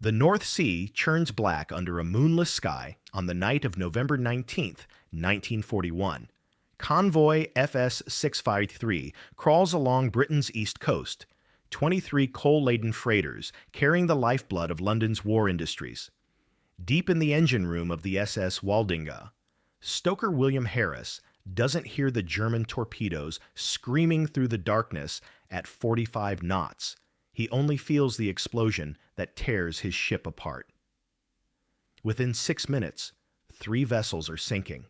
The North Sea churns black under a moonless sky on the night of November 19th, 1941. Convoy FS 653 crawls along Britain's east coast, 23 coal-laden freighters carrying the lifeblood of London's war industries. Deep in the engine room of the SS Waldinga, stoker William Harris doesn't hear the German torpedoes screaming through the darkness at 45 knots. He only feels the explosion that tears his ship apart. Within 6 minutes, 3 vessels are sinking.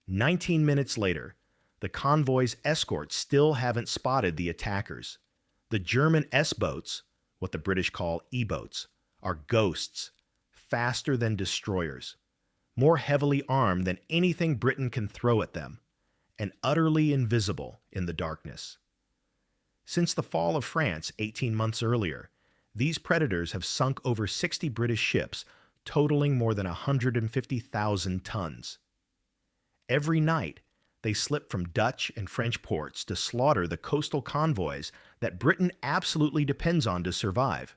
19 minutes later, the convoy's escorts still haven't spotted the attackers. The German S-boats, what the British call E-boats, are ghosts, faster than destroyers, more heavily armed than anything Britain can throw at them, and utterly invisible in the darkness. Since the fall of France 18 months earlier, these predators have sunk over 60 British ships, totaling more than 150,000 tons. Every night, they slip from Dutch and French ports to slaughter the coastal convoys that Britain absolutely depends on to survive.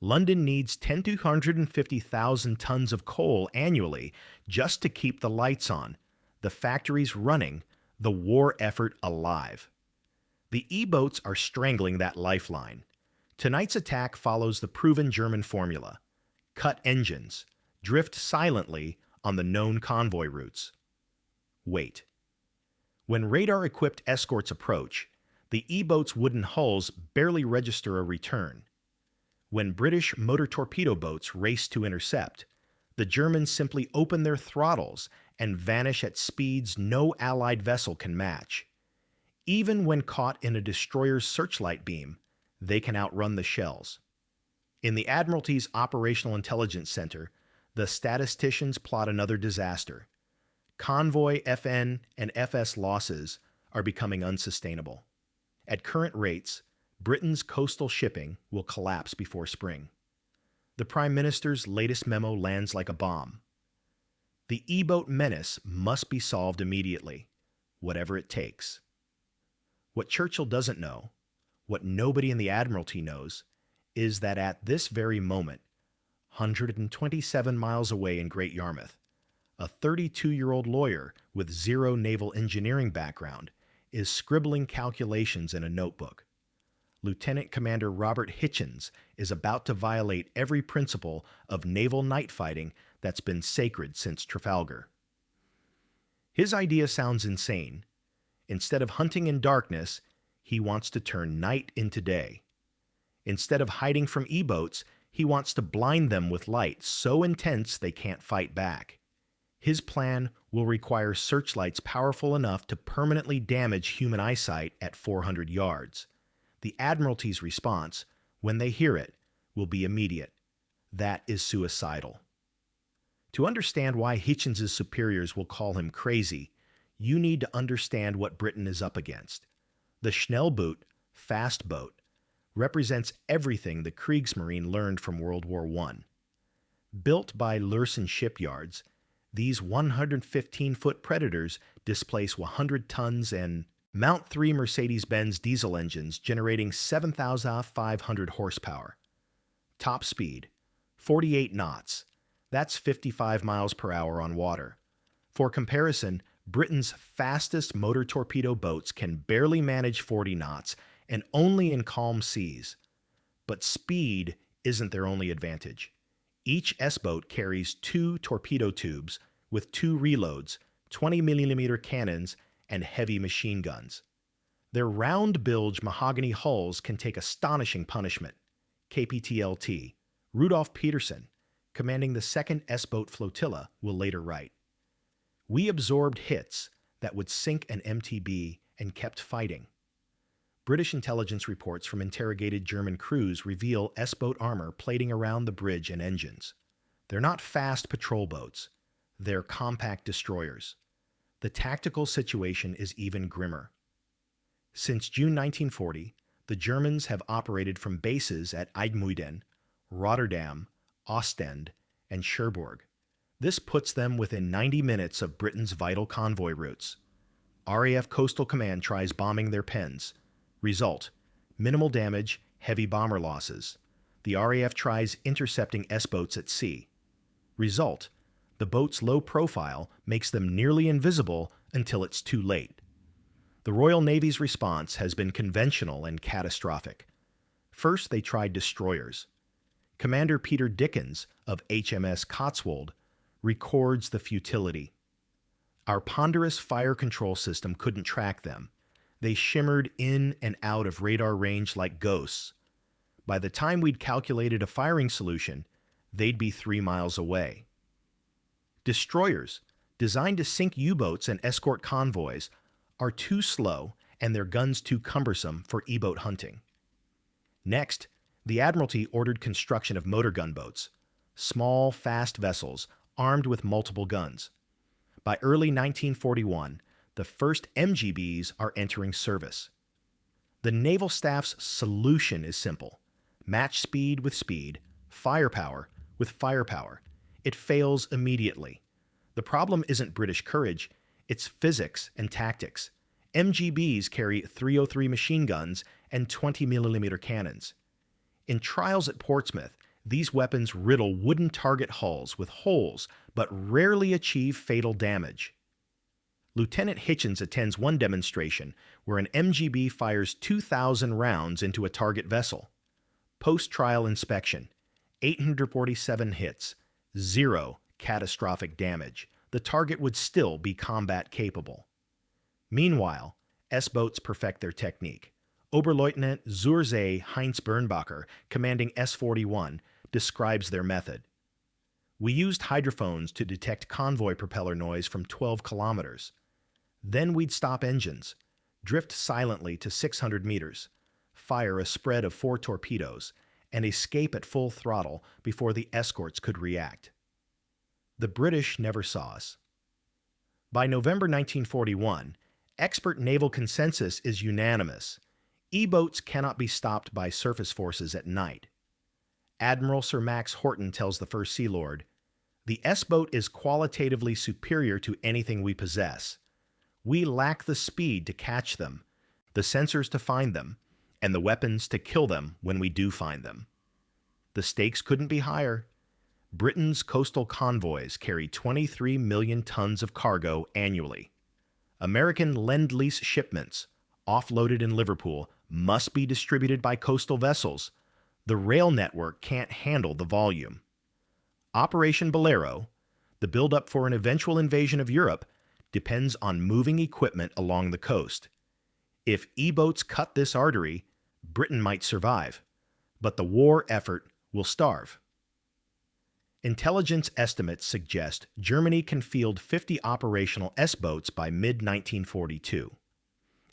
London needs 10 to 150,000 tons of coal annually just to keep the lights on, the factories running, the war effort alive. The E-boats are strangling that lifeline. Tonight's attack follows the proven German formula: cut engines, drift silently on the known convoy routes. Wait. When radar-equipped escorts approach, the E-boats' wooden hulls barely register a return. When British motor torpedo boats race to intercept, the Germans simply open their throttles and vanish at speeds no Allied vessel can match. Even when caught in a destroyer's searchlight beam, they can outrun the shells. In the Admiralty's Operational Intelligence Center, the statisticians plot another disaster. Convoy FN and FS losses are becoming unsustainable. At current rates, Britain's coastal shipping will collapse before spring. The Prime Minister's latest memo lands like a bomb. The E-boat menace must be solved immediately, whatever it takes. What Churchill doesn't know, what nobody in the Admiralty knows, is that at this very moment, 127 miles away in Great Yarmouth, a 32-year-old lawyer with zero naval engineering background is scribbling calculations in a notebook. Lieutenant Commander Robert Hitchens is about to violate every principle of naval night fighting that's been sacred since Trafalgar. His idea sounds insane. Instead of hunting in darkness, he wants to turn night into day. Instead of hiding from E-boats, he wants to blind them with light so intense they can't fight back. His plan will require searchlights powerful enough to permanently damage human eyesight at 400 yards. The Admiralty's response, when they hear it, will be immediate. That is suicidal. To understand why Hitchens' superiors will call him crazy, you need to understand what Britain is up against. The Schnellboot, fast boat, represents everything the Kriegsmarine learned from World War I. Built by Lürssen shipyards, these 115-foot Predators displace 100 tons and mount 3 Mercedes-Benz diesel engines generating 7,500 horsepower. Top speed, 48 knots. That's 55 miles per hour on water. For comparison, Britain's fastest motor torpedo boats can barely manage 40 knots and only in calm seas. But speed isn't their only advantage. Each S-boat carries 2 torpedo tubes with 2 reloads, 20mm cannons, and heavy machine guns. Their round-bilge mahogany hulls can take astonishing punishment. KPTLT, Rudolf Peterson, commanding the 2nd S-boat flotilla, will later write, "We absorbed hits that would sink an MTB and kept fighting." British intelligence reports from interrogated German crews reveal S-boat armor plating around the bridge and engines. They're not fast patrol boats. They're compact destroyers. The tactical situation is even grimmer. Since June 1940, the Germans have operated from bases at IJmuiden, Rotterdam, Ostend, and Cherbourg. This puts them within 90 minutes of Britain's vital convoy routes. RAF Coastal Command tries bombing their pens. Result: minimal damage, heavy bomber losses. the RAF tries intercepting S-boats at sea. Result: the boat's low profile makes them nearly invisible until it's too late. The Royal Navy's response has been conventional and catastrophic. First, they tried destroyers. Commander Peter Dickens of HMS Cotswold records the futility. Our ponderous fire control system couldn't track them. They shimmered in and out of radar range like ghosts. By the time we'd calculated a firing solution, they'd be 3 miles away. Destroyers, designed to sink U-boats and escort convoys, are too slow and their guns too cumbersome for E-boat hunting. Next, the Admiralty ordered construction of motor gunboats, small, fast vessels armed with multiple guns. By early 1941, the first MGBs are entering service. The Naval Staff's solution is simple: match speed with speed, firepower with firepower. It fails immediately. The problem isn't British courage, it's physics and tactics. MGBs carry .303 machine guns and 20mm cannons. In trials at Portsmouth, these weapons riddle wooden target hulls with holes, but rarely achieve fatal damage. Lieutenant Hitchens attends one demonstration where an MGB fires 2,000 rounds into a target vessel. Post-trial inspection: 847 hits, 0 catastrophic damage. The target would still be combat capable. Meanwhile, S-boats perfect their technique. Oberleutnant Zurzee Heinz Bernbacher, commanding S-41, describes their method. We used hydrophones to detect convoy propeller noise from 12 kilometers. Then we'd stop engines, drift silently to 600 meters, fire a spread of 4 torpedoes, and escape at full throttle before the escorts could react. The British never saw us. By November 1941, expert naval consensus is unanimous. E-boats cannot be stopped by surface forces at night. Admiral Sir Max Horton tells the First Sea Lord, "The S-boat is qualitatively superior to anything we possess. We lack the speed to catch them, the sensors to find them, and the weapons to kill them when we do find them." The stakes couldn't be higher. Britain's coastal convoys carry 23 million tons of cargo annually. American Lend-Lease shipments, offloaded in Liverpool, must be distributed by coastal vessels. The rail network can't handle the volume. Operation Bolero, the buildup for an eventual invasion of Europe, depends on moving equipment along the coast. If E-boats cut this artery, Britain might survive, but the war effort will starve. Intelligence estimates suggest Germany can field 50 operational S-boats by mid-1942.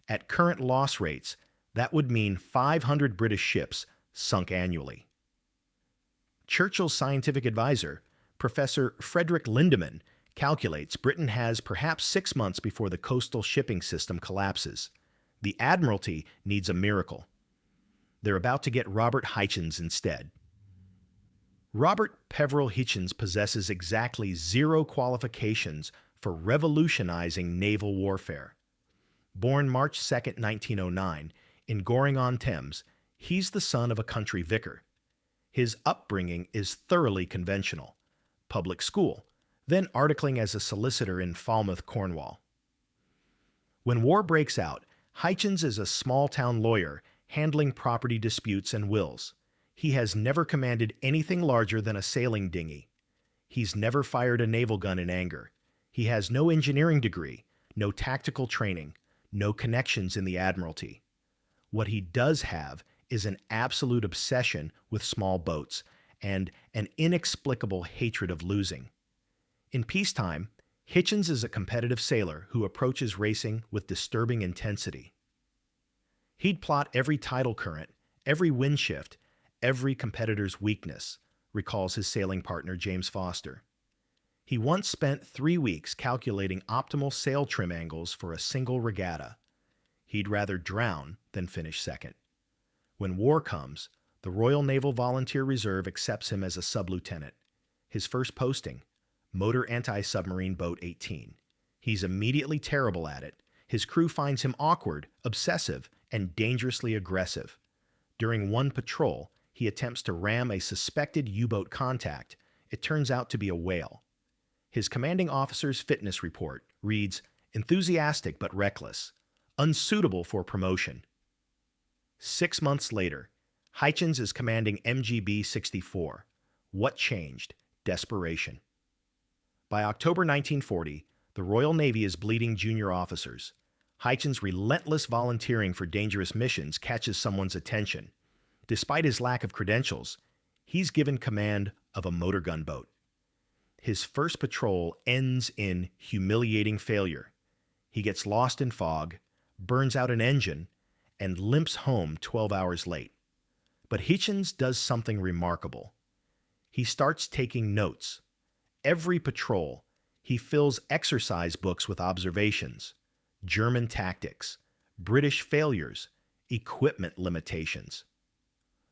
At current loss rates, that would mean 500 British ships sunk annually. Churchill's scientific advisor, Professor Frederick Lindemann, calculates Britain has perhaps 6 months before the coastal shipping system collapses. The Admiralty needs a miracle. They're about to get Robert Hitchens instead. Robert Peveril Hitchens possesses exactly 0 qualifications for revolutionizing naval warfare. Born March 2, 1909, in Goring-on-Thames, he's the son of a country vicar. His upbringing is thoroughly conventional: public school, then articling as a solicitor in Falmouth, Cornwall. When war breaks out, Hitchens is a small-town lawyer handling property disputes and wills. He has never commanded anything larger than a sailing dinghy. He's never fired a naval gun in anger. He has no engineering degree, no tactical training, no connections in the Admiralty. What he does have is an absolute obsession with small boats and an inexplicable hatred of losing. In peacetime, Hitchens is a competitive sailor who approaches racing with disturbing intensity. He'd plot every tidal current, every wind shift, every competitor's weakness, recalls his sailing partner James Foster. He once spent 3 weeks calculating optimal sail trim angles for a single regatta. He'd rather drown than finish second. When war comes, the Royal Naval Volunteer Reserve accepts him as a sub-lieutenant. His first posting, Motor Anti-Submarine Boat 18. He's immediately terrible at it. His crew finds him awkward, obsessive, and dangerously aggressive. During one patrol, he attempts to ram a suspected U-boat contact. It turns out to be a whale. His commanding officer's fitness report reads, "Enthusiastic but reckless, unsuitable for promotion." 6 months later, Hitchens is commanding MGB 64. What changed? Desperation. By October 1940, the Royal Navy is bleeding junior officers. Hitchens' relentless volunteering for dangerous missions catches someone's attention. Despite his lack of credentials, he's given command of a motor gunboat. His first patrol ends in humiliating failure. He gets lost in fog, burns out an engine, and limps home 12 hours late. But Hitchens does something remarkable. He starts taking notes. Every patrol, he fills exercise books with observations, German tactics, British failures, equipment limitations.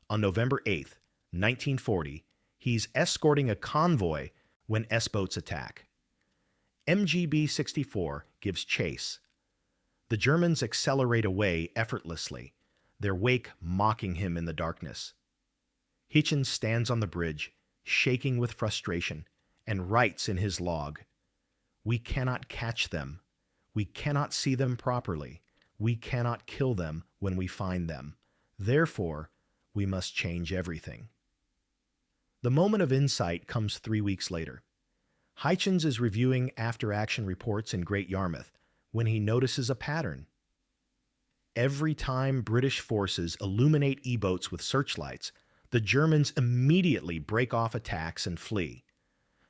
On November 8, 1940, he's escorting a convoy when S-boats attack. MGB 64 gives chase. The Germans accelerate away effortlessly, their wake mocking him in the darkness. Hitchens stands on the bridge, shaking with frustration, and writes in his log, "We cannot catch them. We cannot see them properly. We cannot kill them when we find them. Therefore, we must change everything." The moment of insight comes 3 weeks later. Hitchens is reviewing after-action reports in Great Yarmouth when he notices a pattern. Every time British forces illuminate E-boats with searchlights, the Germans immediately break off attacks and flee.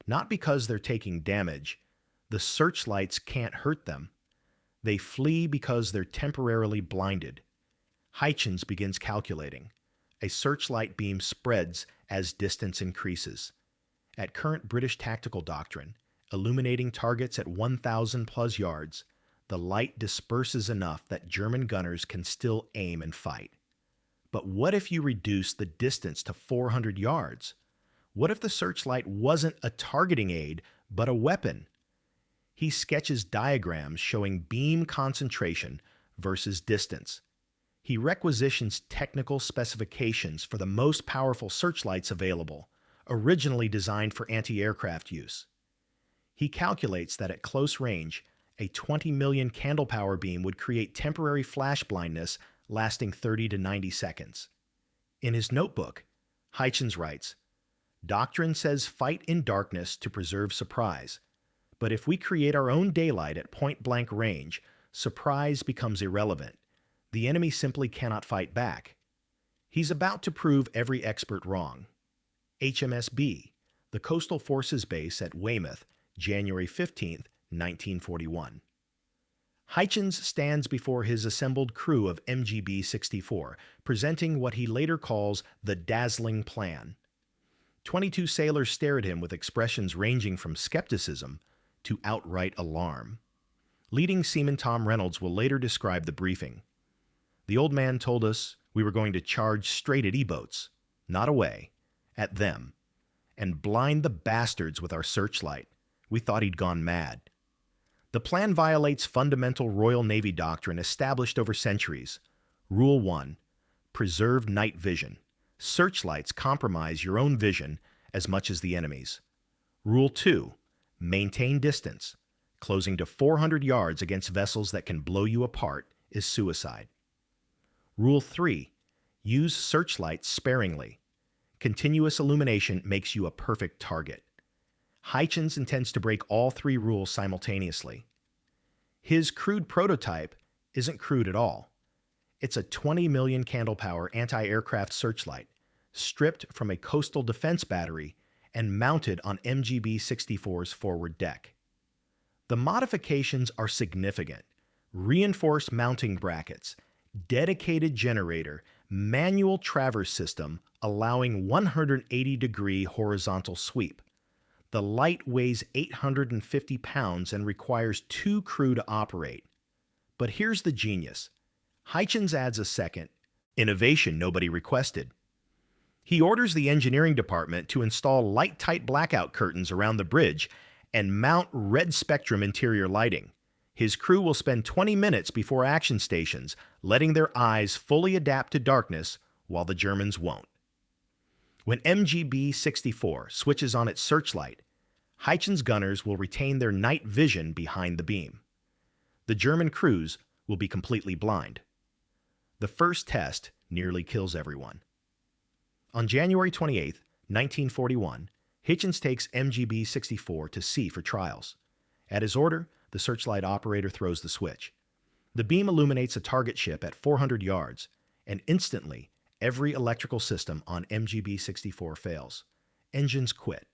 Not because they're taking damage. The searchlights can't hurt them. They flee because they're temporarily blinded. Hitchens begins calculating. A searchlight beam spreads as distance increases. At current British tactical doctrine, illuminating targets at 1,000 plus yards, the light disperses enough that German gunners can still aim and fight. But what if you reduce the distance to 400 yards? What if the searchlight wasn't a targeting aid, but a weapon? He sketches diagrams showing beam concentration versus distance. He requisitions technical specifications for the most powerful searchlights available, originally designed for anti-aircraft use. He calculates that at close range, a 20 million candle power beam would create temporary flash blindness lasting 30 to 90 seconds. In his notebook, Hitchens writes, "Doctrine says fight in darkness to preserve surprise. But if we create our own daylight at point-blank range, surprise becomes irrelevant. The enemy simply cannot fight back." He's about to prove every expert wrong. HMS B, the Coastal Forces base at Weymouth, January 15, 1941. Hitchens stands before his assembled crew of MGB 64, presenting what he later calls the dazzling plan. 22 sailors stare at him with expressions ranging from skepticism to outright alarm. Leading seaman Tom Reynolds will later describe the briefing. "The old man told us we were going to charge straight at E-boats, not away, at them, and blind the bastards with our searchlight. We thought he'd gone mad." The plan violates fundamental Royal Navy doctrine established over centuries. Rule 1. Preserve night vision. Searchlights compromise your own vision as much as the enemy's. Rule 2. Maintain distance. Closing to 400 yards against vessels that can blow you apart is suicide. Rule 3. Use searchlights sparingly. Continuous illumination makes you a perfect target. Hitchens intends to break all 3 rules simultaneously. His crude prototype isn't crude at all. It's a 20 million candle power anti-aircraft searchlight, stripped from a coastal defense battery and mounted on MGB 64's forward deck. The modifications are significant. Reinforced mounting brackets, dedicated generator, manual traverse system allowing 180-degree horizontal sweep. The light weighs 850 pounds and requires 2 crew to operate. But here's the genius. Hitchens adds a second innovation nobody requested. He orders the engineering department to install light-tight blackout curtains around the bridge and mount red spectrum interior lighting. His crew will spend 20 minutes before action stations, letting their eyes fully adapt to darkness while the Germans won't. When MGB-64 switches on its searchlight, Heichen's gunners will retain their night vision behind the beam. The German crews will be completely blind. The first test nearly kills everyone. On January 28, 1941, Hitchens takes MGB-64 to sea for trials. At his order, the searchlight operator throws the switch. The beam illuminates a target ship at 400 yards, and instantly, every electrical system on MGB-64 fails. Engines quit.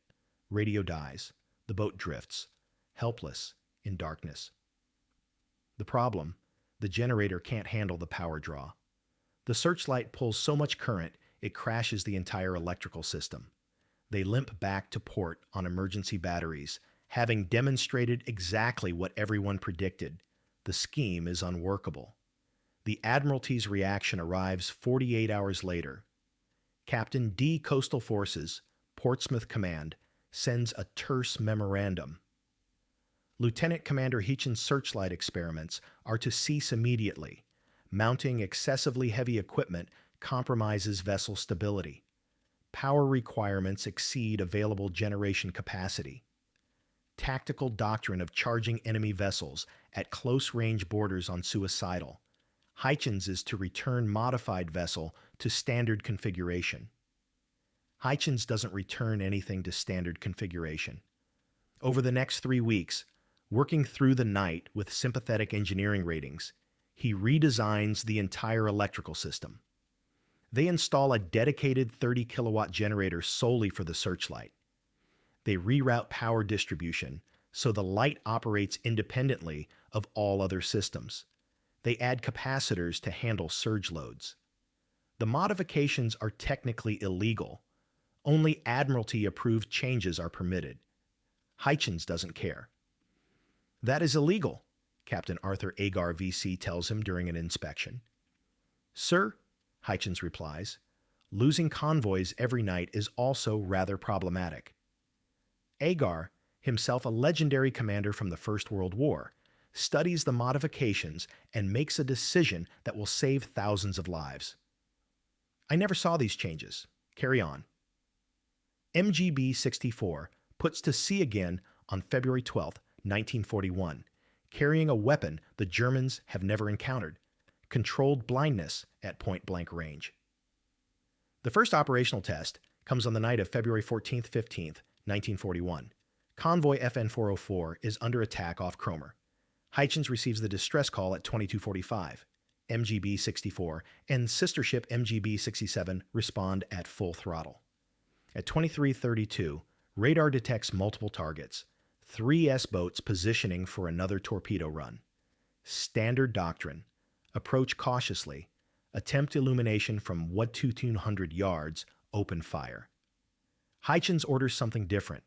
Radio dies. The boat drifts, helpless in darkness. The problem: the generator can't handle the power draw. The searchlight pulls so much current, it crashes the entire electrical system. They limp back to port on emergency batteries, having demonstrated exactly what everyone predicted. The scheme is unworkable. The Admiralty's reaction arrives 48 hours later. Captain D. Coastal Forces, Portsmouth Command, sends a terse memorandum. Lieutenant Commander Heichen's searchlight experiments are to cease immediately. Mounting excessively heavy equipment compromises vessel stability. Power requirements exceed available generation capacity. Tactical doctrine of charging enemy vessels at close-range borders on suicidal. Heichen's is to return modified vessel to standard configuration. Heichen's doesn't return anything to standard configuration. Over the next 3 weeks, working through the night with sympathetic engineering ratings, he redesigns the entire electrical system. They install a dedicated 30-kilowatt generator solely for the searchlight. They reroute power distribution so the light operates independently of all other systems. They add capacitors to handle surge loads. The modifications are technically illegal. Only Admiralty-approved changes are permitted. Heichen's doesn't care. "That is illegal," Captain Arthur Agar, VC, tells him during an inspection. "Sir," Heichen's replies, "losing convoys every night is also rather problematic." Agar, himself a legendary commander from the First World War, studies the modifications and makes a decision that will save thousands of lives. "I never saw these changes. Carry on." MGB-64 puts to sea again on February 12, 1941, carrying a weapon the Germans have never encountered: controlled blindness at point-blank range. The first operational test comes on the night of February 14th, 15th, 1941. Convoy FN-404 is under attack off Cromer. Heichen's receives the distress call at 22:45. MGB-64 and sister ship MGB-67 respond at full throttle. At 23:32, radar detects multiple targets, 3 S-boats positioning for another torpedo run. Standard doctrine: approach cautiously, attempt illumination from 1,200 yards, open fire. Heichen's orders something different.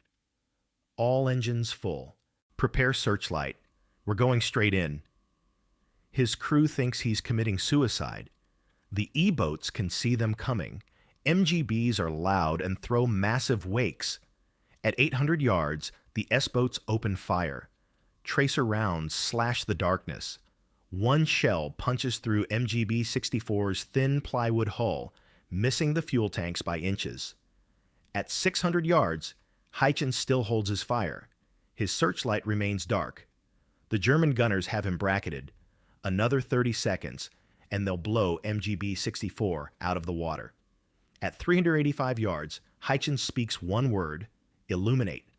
"All engines full. Prepare searchlight. We're going straight in." His crew thinks he's committing suicide. The E-boats can see them coming. MGBs are loud and throw massive wakes. At 800 yards, the S-boats open fire. Tracer rounds slash the darkness. One shell punches through MGB-64's thin plywood hull, missing the fuel tanks by inches. At 600 yards, Heichen still holds his fire. His searchlight remains dark. The German gunners have him bracketed. Another 30 seconds, and they'll blow MGB-64 out of the water. At 385 yards, Heichen speaks one word: illuminate.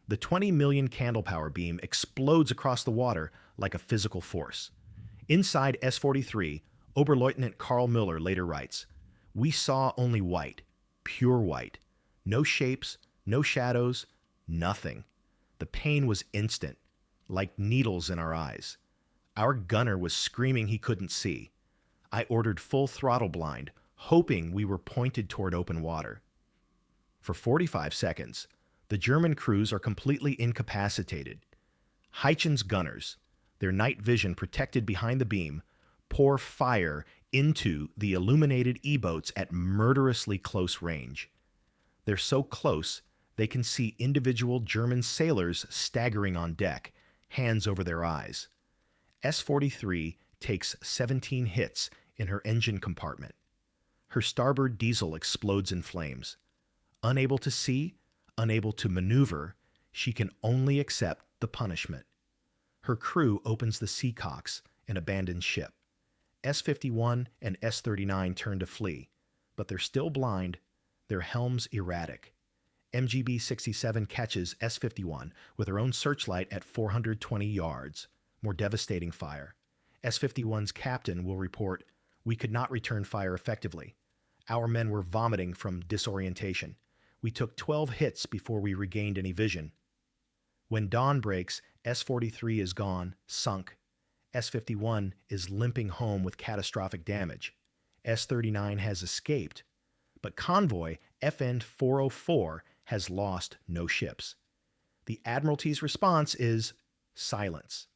The 20 million candle power beam explodes across the water like a physical force. Inside S-43, Oberleutnant Karl Müller later writes, "We saw only white, pure white. No shapes, no shadows, nothing. The pain was instant, like needles in our eyes. Our gunner was screaming he couldn't see. I ordered full throttle blind, hoping we were pointed toward open water." For 45 seconds, the German crews are completely incapacitated. Heichen's gunners, their night vision protected behind the beam, pour fire into the illuminated E-boats at murderously close range. They're so close, they can see individual German sailors staggering on deck, hands over their eyes. S-43 takes 17 hits in her engine compartment. Her starboard diesel explodes in flames. Unable to see, unable to maneuver, she can only accept the punishment. Her crew opens the seacocks and abandons ship. S-51 and S-39 turn to flee, but they're still blind, their helms erratic. MGB-67 catches S-51 with her own searchlight at 420 yards. More devastating fire. S-51's captain will report, "We could not return fire effectively. Our men were vomiting from disorientation. We took 12 hits before we regained any vision." When dawn breaks, S-43 is gone, sunk. S-51 is limping home with catastrophic damage. S-39 has escaped, but convoy FN-404 has lost no ships. The Admiralty's response is silence.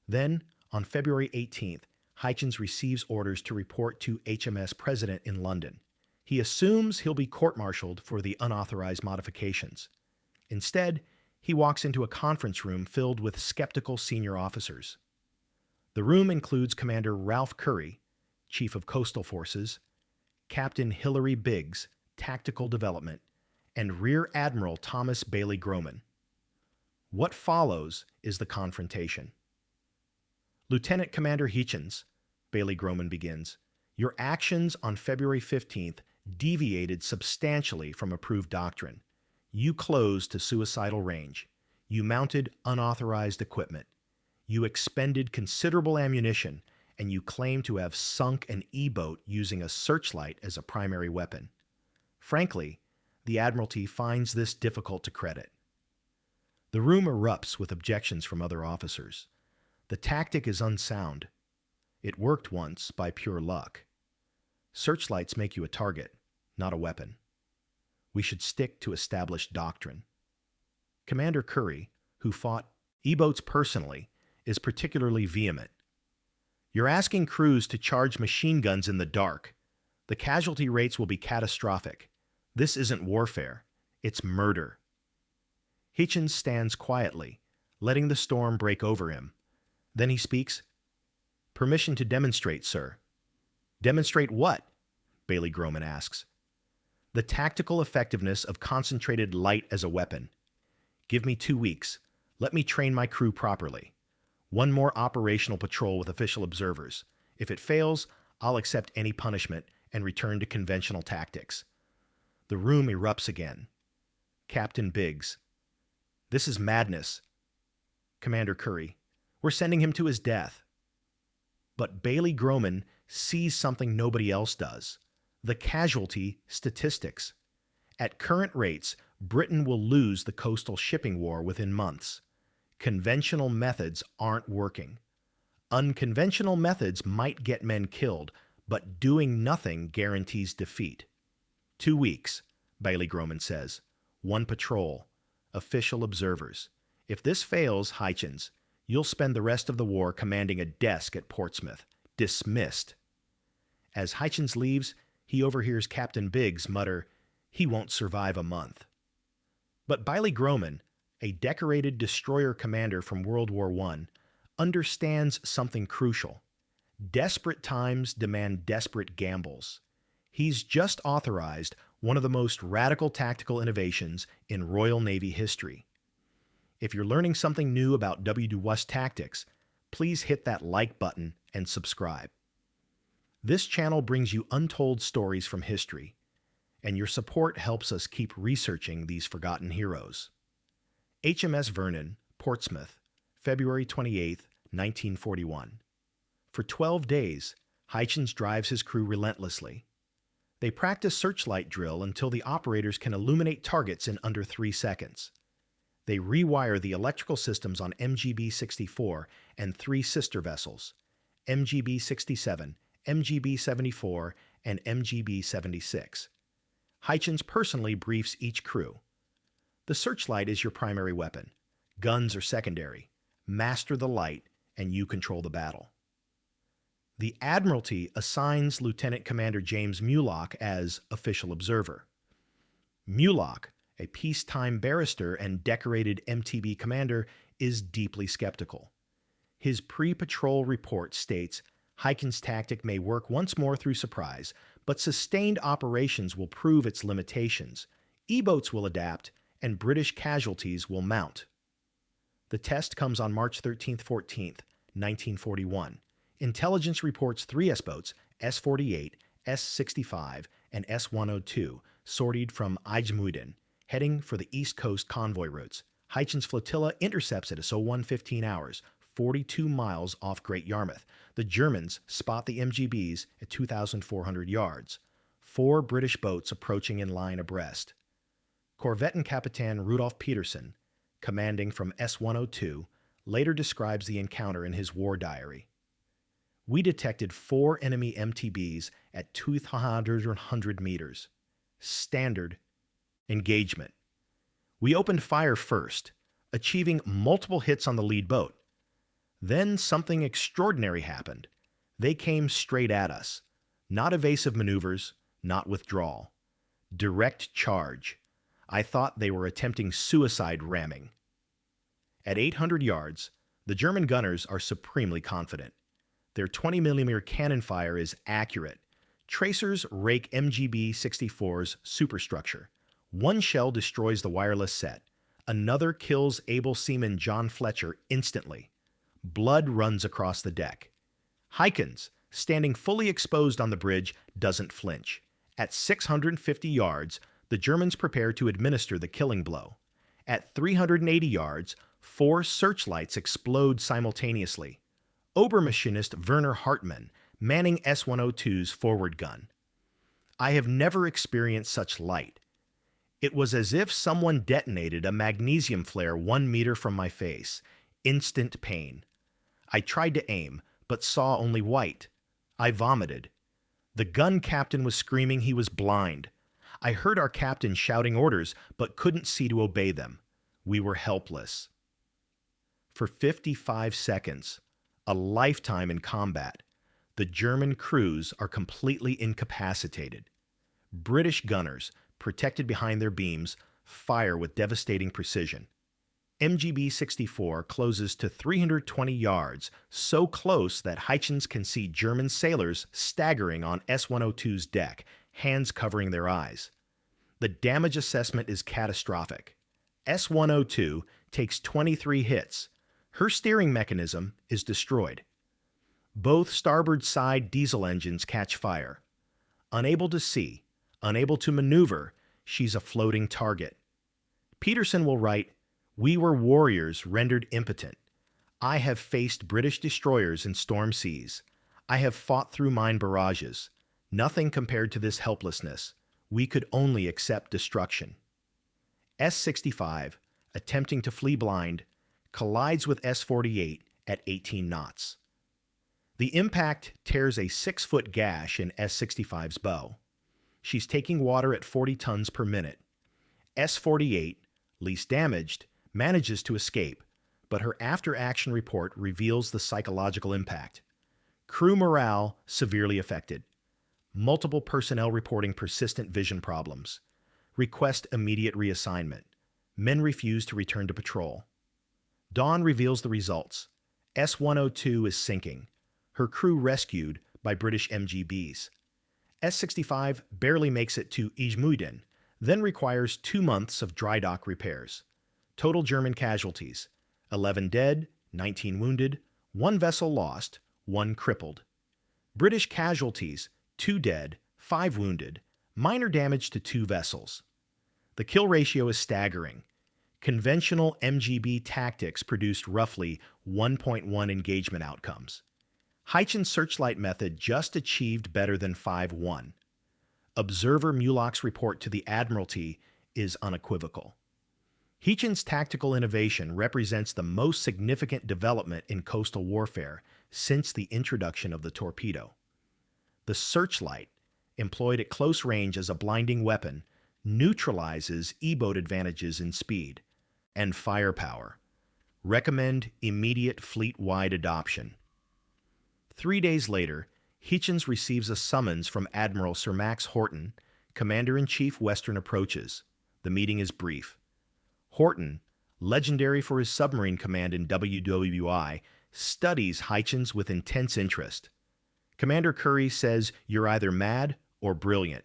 Then, on February 18th, Hitchens receives orders to report to HMS President in London. He assumes he'll be court-martialed for the unauthorized modifications. Instead, he walks into a conference room filled with skeptical senior officers. The room includes Commander Ralph Curry, Chief of Coastal Forces, Captain Hilary Biggs, Tactical Development, and Rear Admiral Thomas Bailey Groman. What follows is the confrontation. "Lieutenant Commander Hitchens," Bailey Groman begins, "your actions on February 15th deviated substantially from approved doctrine. You closed to suicidal range. You mounted unauthorized equipment. You expended considerable ammunition, and you claim to have sunk an E-boat using a searchlight as a primary weapon. Frankly, the Admiralty finds this difficult to credit." The room erupts with objections from other officers. The tactic is unsound. It worked once by pure luck. Searchlights make you a target, not a weapon. We should stick to established doctrine. Commander Curry, who fought E-boats personally, is particularly vehement. "You're asking crews to charge machine guns in the dark. The casualty rates will be catastrophic. This isn't warfare. It's murder." Hitchens stands quietly, letting the storm break over him. Then he speaks. "Permission to demonstrate, sir." "Demonstrate what?" Bailey Groman asks. "The tactical effectiveness of concentrated light as a weapon. Give me 2 weeks. Let me train my crew properly. One more operational patrol with official observers. If it fails, I'll accept any punishment and return to conventional tactics." The room erupts again. Captain Biggs. "This is madness." Commander Curry. "We're sending him to his death." But Bailey Groman sees something nobody else does. The casualty statistics. At current rates, Britain will lose the coastal shipping war within months. Conventional methods aren't working. Unconventional methods might get men killed, but doing nothing guarantees defeat. 2 weeks, Bailey Groman says. 1 patrol. Official observers. If this fails, Hitchens, you'll spend the rest of the war commanding a desk at Portsmouth. Dismissed. As Hitchens leaves, he overhears Captain Biggs mutter, "He won't survive a month." But Bailey Groman, a decorated destroyer commander from World War I, understands something crucial. Desperate times demand desperate gambles. He's just authorized one of the most radical tactical innovations in Royal Navy history. If you're learning something new about WWII tactics, please hit that like button and subscribe. This channel brings you untold stories from history, and your support helps us keep researching these forgotten heroes. HMS Vernon, Portsmouth, February 28, 1941. For 12 days, Hitchens drives his crew relentlessly. They practice searchlight drill until the operators can illuminate targets in under 3 seconds. They rewire the electrical systems on MGB-64 and 3 sister vessels, MGB-67, MGB-74, and MGB-76. Hitchens personally briefs each crew. The searchlight is your primary weapon. Guns are secondary. Master the light, and you control the battle. The Admiralty assigns Lieutenant Commander James Mulock as official observer. Mulock, a peacetime barrister and decorated MTB commander, is deeply skeptical. His pre-patrol report states Hitchens' tactic may work once more through surprise, but sustained operations will prove its limitations. E-boats will adapt, and British casualties will mount. The test comes on March 13th, 14th, 1941. Intelligence reports 3 S-boats, S-48, S-65, and S-102, sortied from IJmuiden, heading for the East Coast convoy routes. Hychen's flotilla intercepts it at 01:15 hours, 42 miles off Great Yarmouth. The Germans spot the MGBs at 2,400 yards. 4 British boats approaching in line abreast. Korvettenkapitan Rudolf Petersen, commanding from S-102, later describes the encounter in his war diary. We detected 4 enemy MTBs at 200 meters. Standard engagement. We opened fire first, achieving multiple hits on the lead boat. Then something extraordinary happened. They came straight at us. Not evasive maneuvers, not withdrawal. Direct charge. I thought they were attempting suicide ramming. At 800 yards, the German gunners are supremely confident. Their 20mm cannon fire is accurate. Tracers rake MGB-64's superstructure. 1 shell destroys the wireless set. Another kills able seaman John Fletcher instantly. Blood runs across the deck. Hychens, standing fully exposed on the bridge, doesn't flinch. At 650 yards, the Germans prepare to administer the killing blow. At 380 yards, 4 searchlights explode simultaneously. Obermaschinist Werner Hartmann manning S-102's forward gun. I have never experienced such light. It was as if someone detonated a magnesium flare 1 meter from my face. Instant pain. I tried to aim, but saw only white. I vomited. The gun captain was screaming he was blind. I heard our captain shouting orders, but couldn't see to obey them. We were helpless. For 55 seconds, a lifetime in combat, the German crews are completely incapacitated. British gunners, protected behind their beams, fire with devastating precision. MGB-64 closes to 320 yards, so close that Hychens can see German sailors staggering on S-102's deck, hands covering their eyes. The damage assessment is catastrophic. S-102 takes 23 hits. Her steering mechanism is destroyed. Both starboard side diesel engines catch fire. Unable to see, unable to maneuver, she's a floating target. Petersen will write, "We were warriors rendered impotent. I have faced British destroyers in storm seas. I have fought through mine barrages. Nothing compared to this helplessness. We could only accept destruction." S-65, attempting to flee blind, collides with S-48 at 18 knots. The impact tears a 6-foot gash in S-65's bow. She's taking water at 40 tons per minute. S-48, least damaged, manages to escape, but her after-action report reveals the psychological impact. Crew morale severely affected. Multiple personnel reporting persistent vision problems. Request immediate reassignment. Men refuse to return to patrol. Dawn reveals the results. S-102 is sinking. Her crew rescued by British MGBs. S-65 barely makes it to IJmuiden, then requires 2 months of dry dock repairs. Total German casualties: 11 dead, 19 wounded, 1 vessel lost, 1 crippled. British casualties: 2 dead, 5 wounded, minor damage to 2 vessels. The kill ratio is staggering. Conventional MGB tactics produced roughly 1.1 engagement outcomes. Hychen's searchlight method just achieved better than 5-1. Observer Mulock's report to the Admiralty is unequivocal. Hychen's tactical innovation represents the most significant development in coastal warfare since the introduction of the torpedo. The searchlight, employed at close range as a blinding weapon, neutralizes E-boat advantages in speed and firepower. Recommend immediate fleet-wide adoption. 3 days later, Hychens receives a summons from Admiral Sir Max Horton, Commander-in-Chief Western Approaches. The meeting is brief. Horton, legendary for his submarine command in WWII, studies Hychens with intense interest. Commander Curry says, "You're either mad or brilliant?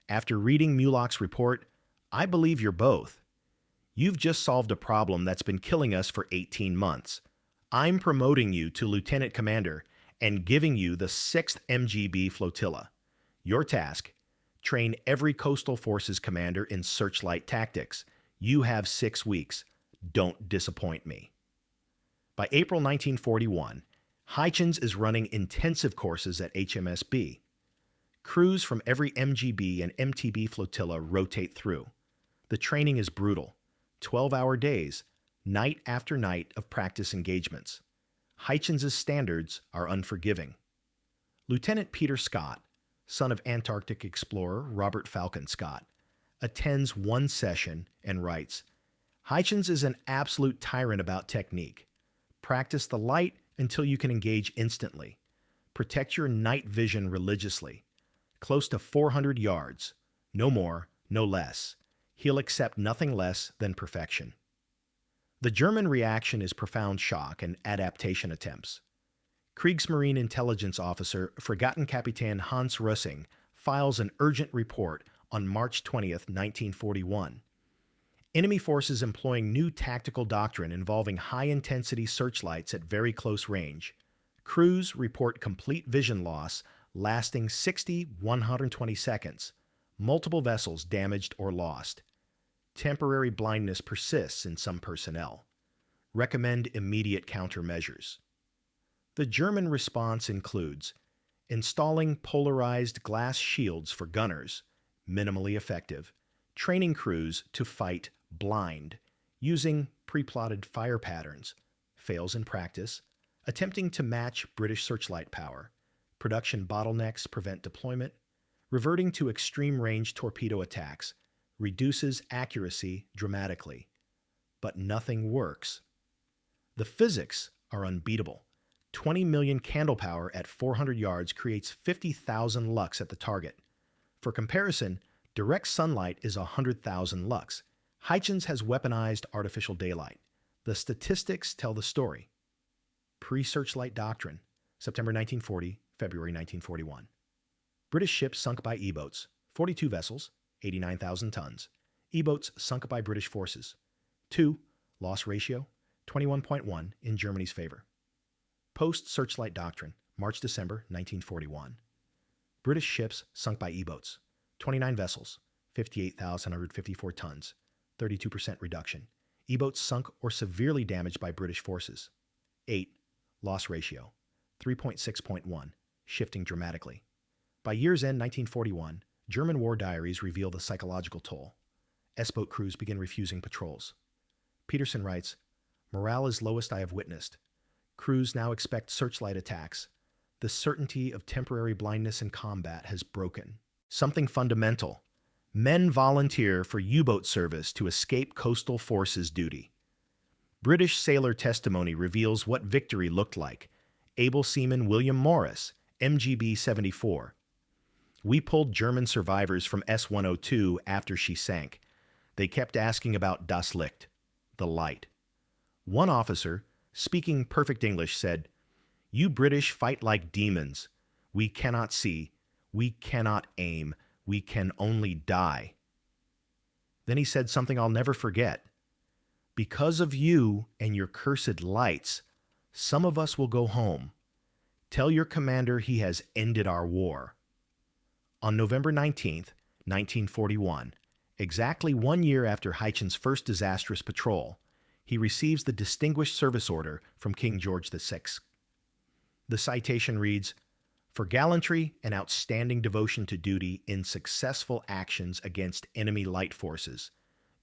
After reading Mulock's report, I believe you're both. You've just solved a problem that's been killing us for 18 months. I'm promoting you to Lieutenant Commander and giving you the 6th MGB Flotilla. Your task: train every Coastal Forces commander in searchlight tactics. You have 6 weeks. Don't disappoint me. By April 1941, Hitchens is running intensive courses at HMSB. Crews from every MGB and MTB flotilla rotate through. The training is brutal. 12-hour days, night after night of practice engagements. Hitchens' standards are unforgiving. Lieutenant Peter Scott, son of Antarctic explorer Robert Falcon Scott, attends one session and writes, "Hitchens is an absolute tyrant about technique. Practice the light until you can engage instantly. Protect your night vision religiously. Close to 400 yards. No more, no less. He'll accept nothing less than perfection." The German reaction is profound shock and adaptation attempts. Kriegsmarine intelligence officer Fregattenkapitän Hans Rössing files an urgent report on March 20th, 1941. Enemy forces employing new tactical doctrine involving high-intensity searchlights at very close range. Crews report complete vision loss lasting 120 seconds. Multiple vessels damaged or lost. Temporary blindness persists in some personnel. Recommend immediate countermeasures. The German response includes installing polarized glass shields for gunners, minimally effective, training crews to fight blind, using pre-plotted fire patterns, fails in practice, attempting to match British searchlight power, production bottlenecks prevent deployment, reverting to extreme-range torpedo attacks, reduces accuracy dramatically. But nothing works. The physics are unbeatable. 20 million candle power at 400 yards creates 50,000 lux at the target. For comparison, direct sunlight is 100,000 lux. Hitchens has weaponized artificial daylight. The statistics tell the story. Pre-searchlight doctrine, September 1940, February 1941. British ships sunk by E-boats, 42 vessels, 89,000 tons. E-boats sunk by British forces. 2. Loss ratio, 21.1 in Germany's favor. Post-searchlight doctrine, March-December 1941. British ships sunk by E-boats, 29 vessels, 58,154 tons, 32% reduction. E-boats sunk or severely damaged by British forces. 8. Loss ratio, 3.6.1, shifting dramatically. By year's end 1941, German war diaries reveal the psychological toll. S-boat crews begin refusing patrols. Peterson writes, "Morale is lowest I have witnessed. Crews now expect searchlight attacks. The certainty of temporary blindness in combat has broken. Something fundamental. Men volunteer for U-boat service to escape coastal forces duty." British sailor testimony reveals what victory looked like. Able seaman William Morris, MGB 74. "We pulled German survivors from S-102 after she sank. They kept asking about das Licht, the light. One officer, speaking perfect English, said, 'You British fight like demons. We cannot see. We cannot aim. We can only die.' Then he said something I'll never forget. 'Because of you and your cursed lights, some of us will go home. Tell your commander he has ended our war.'" On November 19th, 1941, exactly 1 year after Hitchens' first disastrous patrol, he receives the Distinguished Service Order from King George VI. The citation reads, "For gallantry and outstanding devotion to duty in successful actions against enemy light forces,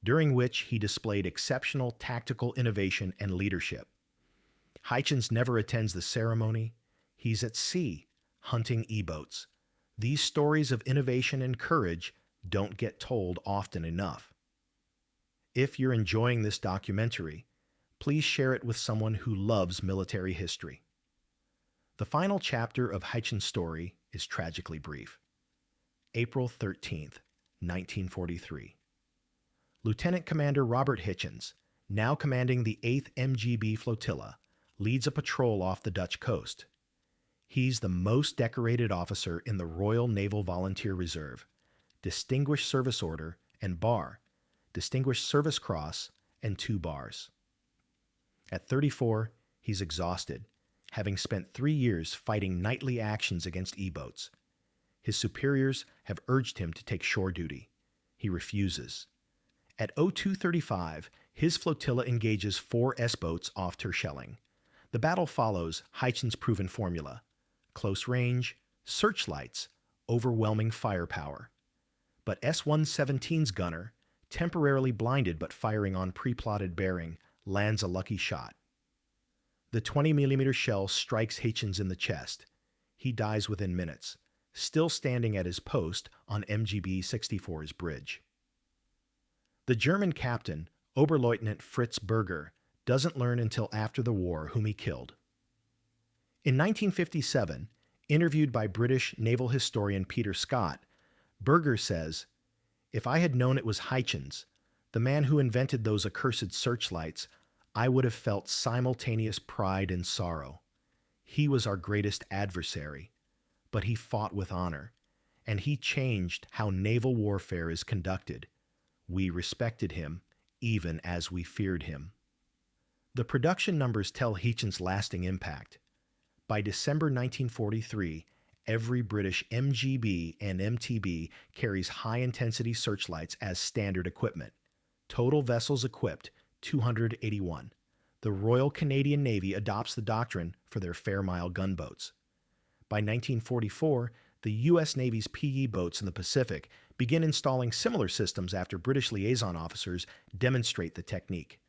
during which he displayed exceptional tactical innovation and leadership." Hitchens never attends the ceremony. He's at sea, hunting E-boats. These stories of innovation and courage don't get told often enough. If you're enjoying this documentary, please share it with someone who loves military history. The final chapter of Hitchens' story is tragically brief. April 13th, 1943. Lieutenant Commander Robert Hitchens, now commanding the 8th MGB Flotilla, leads a patrol off the Dutch coast. He's the most decorated officer in the Royal Naval Volunteer Reserve, Distinguished Service Order and Bar, Distinguished Service Cross, and 2 bars. At 34, he's exhausted, having spent 3 years fighting nightly actions against E-boats. His superiors have urged him to take shore duty. He refuses. At 02:35, his flotilla engages 4 S-boats off Terschelling. The battle follows Heichen's proven formula: close range, searchlights, overwhelming firepower. But S-117's gunner, temporarily blinded but firing on pre-plotted bearing, lands a lucky shot. The 20mm shell strikes Heichen's in the chest. He dies within minutes, still standing at his post on MGB 64's bridge. The German captain, Oberleutnant Fritz Berger, doesn't learn until after the war whom he killed. In 1957, interviewed by British naval historian Peter Scott, Berger says, "If I had known it was Heichen's, the man who invented those accursed searchlights, I would have felt simultaneous pride and sorrow. He was our greatest adversary, but he fought with honor, and he changed how naval warfare is conducted. We respected him, even as we feared him." The production numbers tell Heichen's lasting impact. By December 1943, every British MGB and MTB carries high-intensity searchlights as standard equipment. Total vessels equipped, 281. The Royal Canadian Navy adopts the doctrine for their Fairmile gunboats. By 1944, the U.S. Navy's PE boats in the Pacific begin installing similar systems after British liaison officers demonstrate the technique.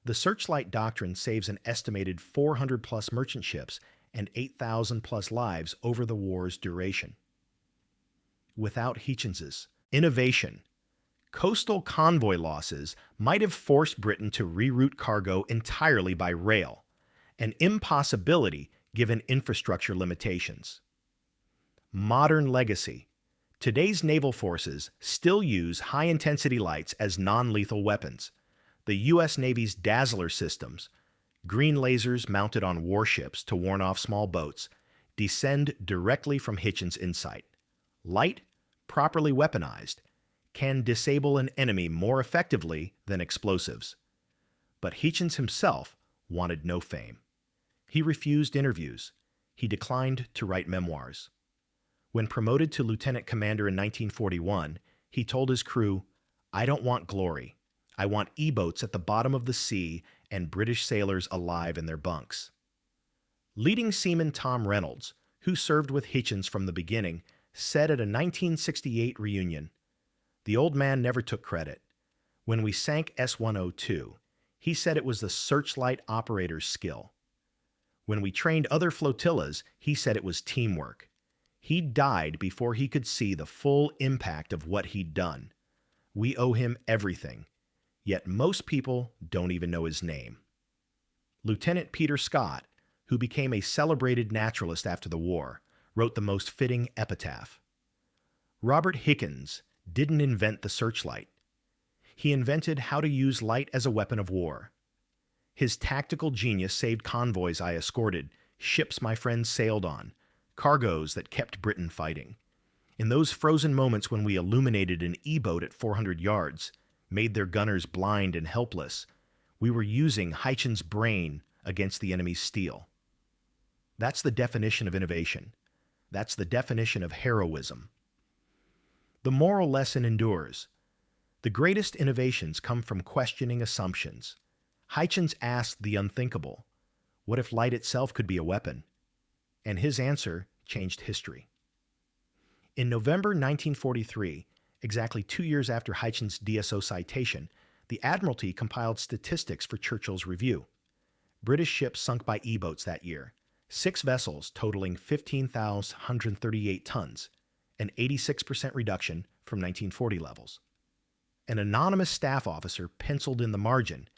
The Searchlight doctrine saves an estimated 400-plus merchant ships and 8,000-plus lives over the war's duration. Without Heichen's innovation, coastal convoy losses might have forced Britain to reroute cargo entirely by rail, an impossibility given infrastructure limitations. Modern legacy. Today's naval forces still use high-intensity lights as non-lethal weapons. The U.S. Navy's Dazzler systems, green lasers mounted on warships to warn off small boats, descend directly from Heichen's insight. Light, properly weaponized, can disable an enemy more effectively than explosives. But Heichen's himself wanted no fame. He refused interviews. He declined to write memoirs. When promoted to lieutenant commander in 1941, he told his crew, "I don't want glory. I want E-boats at the bottom of the sea and British sailors alive in their bunks." Leading seaman Tom Reynolds, who served with Heichen's from the beginning, said at a 1968 reunion, "The old man never took credit. When we sank S-102, he said it was the searchlight operator's skill. When we trained other flotillas, he said it was teamwork. He died before he could see the full impact of what he'd done. We owe him everything. Yet most people don't even know his name." Lieutenant Peter Scott, who became a celebrated naturalist after the war, wrote the most fitting epitaph. "Robert Hickens didn't invent the searchlight. He invented how to use light as a weapon of war. His tactical genius saved convoys I escorted, ships my friends sailed on, cargoes that kept Britain fighting. In those frozen moments when we illuminated an E-boat at 400 yards, made their gunners blind and helpless, we were using Heichen's brain against the enemy's steel." That's the definition of innovation. That's the definition of heroism. The moral lesson endures. The greatest innovations come from questioning assumptions. Heichen's asked the unthinkable, what if light itself could be a weapon? And his answer changed history. In November 1943, exactly 2 years after Heichen's DSO citation, the Admiralty compiled statistics for Churchill's review. British ships sunk by E-boats that year, 6 vessels totaling 15,138 tons, an 86% reduction from 1940 levels. An anonymous staff officer penciled in the margin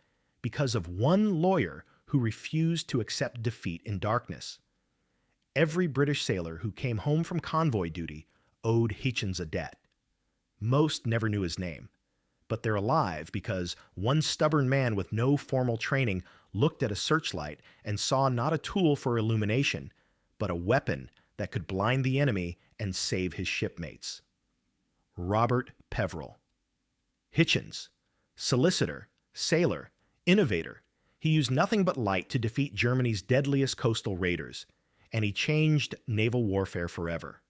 because of one lawyer who refused to accept defeat in darkness. Every British sailor who came home from convoy duty owed Heichen's a debt. Most never knew his name, but they're alive because one stubborn man with no formal training looked at a searchlight and saw not a tool for illumination, but a weapon that could blind the enemy and save his shipmates. Robert Peveril. Hitchens. Solicitor, sailor, innovator, he used nothing but light to defeat Germany's deadliest coastal raiders, and he changed naval warfare forever.